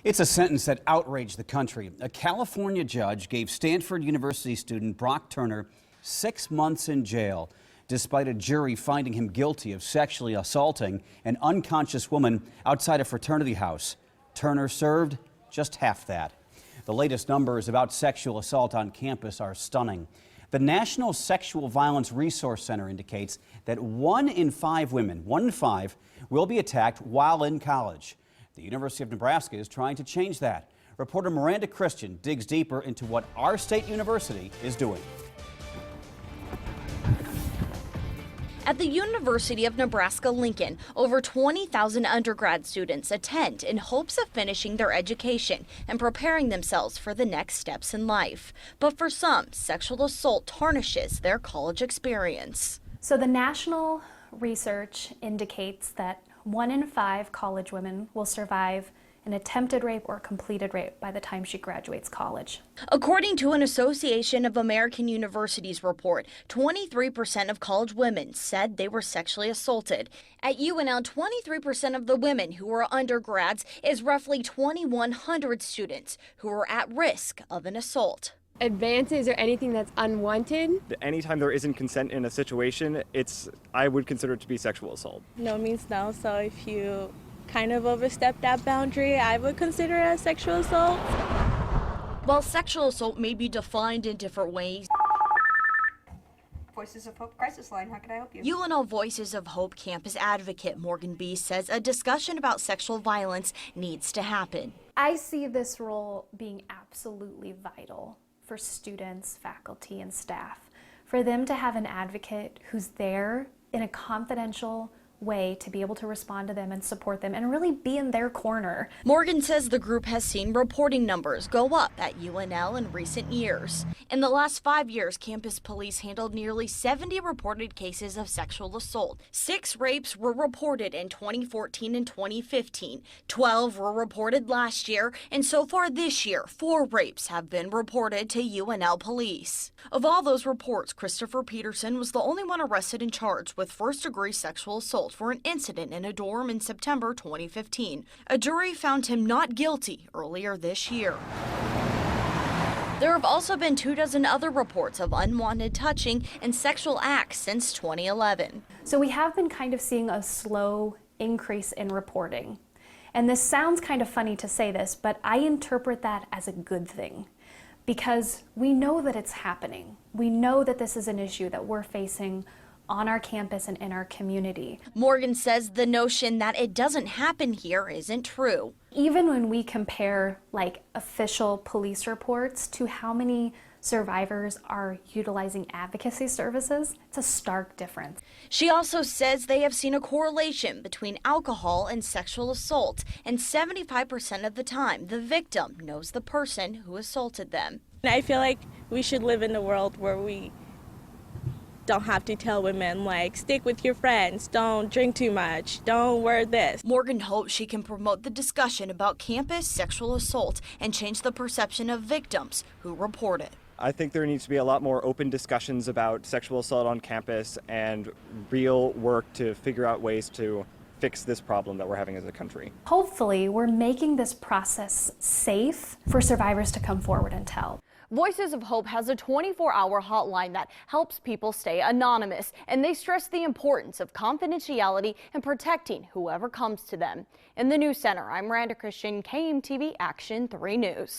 It's a sentence that outraged the country. A California judge gave Stanford University student Brock Turner 6 months in jail, despite a jury finding him guilty of sexually assaulting an unconscious woman outside a fraternity house. Turner served just half that. The latest numbers about sexual assault on campus are stunning. The National Sexual Violence Resource Center indicates that 1 in 5 women, 1 in 5, will be attacked while in college. The University of Nebraska is trying to change that. Reporter Miranda Christian digs deeper into what our state university is doing. At the University of Nebraska-Lincoln, over 20,000 undergrad students attend in hopes of finishing their education and preparing themselves for the next steps in life. But for some, sexual assault tarnishes their college experience. So the national research indicates that 1 in 5 college women will survive an attempted rape or completed rape by the time she graduates college. According to an Association of American Universities report, 23% of college women said they were sexually assaulted. At UNL, 23% of the women who are undergrads is roughly 2,100 students who are at risk of an assault. Advances or anything that's unwanted. Anytime there isn't consent in a situation, I would consider it to be sexual assault. No means no, so if you kind of overstep that boundary, I would consider it as sexual assault. While sexual assault may be defined in different ways, Voices of Hope Crisis Line, how can I help you? UNL Voices of Hope campus advocate Morgan B. says a discussion about sexual violence needs to happen. I see this role being absolutely vital for students, faculty, and staff, for them to have an advocate who's there in a confidential way to be able to respond to them and support them and really be in their corner. Morgan says the group has seen reporting numbers go up at UNL in recent years. In the last 5 years, campus police handled nearly 70 reported cases of sexual assault. 6 rapes were reported in 2014 and 2015. 12 were reported last year, and so far this year, 4 rapes have been reported to UNL police. Of all those reports, Christopher Peterson was the only one arrested and charged with first-degree sexual assault for an incident in a dorm in September 2015. A jury found him not guilty earlier this year. There have also been 24 other reports of unwanted touching and sexual acts since 2011. So we have been kind of seeing a slow increase in reporting. And this sounds kind of funny to say this, but I interpret that as a good thing, because we know that it's happening. We know that this is an issue that we're facing on our campus and in our community. Morgan says the notion that it doesn't happen here isn't true. Even when we compare official police reports to how many survivors are utilizing advocacy services, it's a stark difference. She also says they have seen a correlation between alcohol and sexual assault, and 75% of the time the victim knows the person who assaulted them. I feel like we should live in a world where we don't have to tell women, stick with your friends, don't drink too much, don't wear this. Morgan hopes she can promote the discussion about campus sexual assault and change the perception of victims who report it. I think there needs to be a lot more open discussions about sexual assault on campus and real work to figure out ways to fix this problem that we're having as a country. Hopefully, we're making this process safe for survivors to come forward and tell. Voices of Hope has a 24-hour hotline that helps people stay anonymous, and they stress the importance of confidentiality and protecting whoever comes to them. In the News Center, I'm Miranda Christian, KMTV Action 3 News.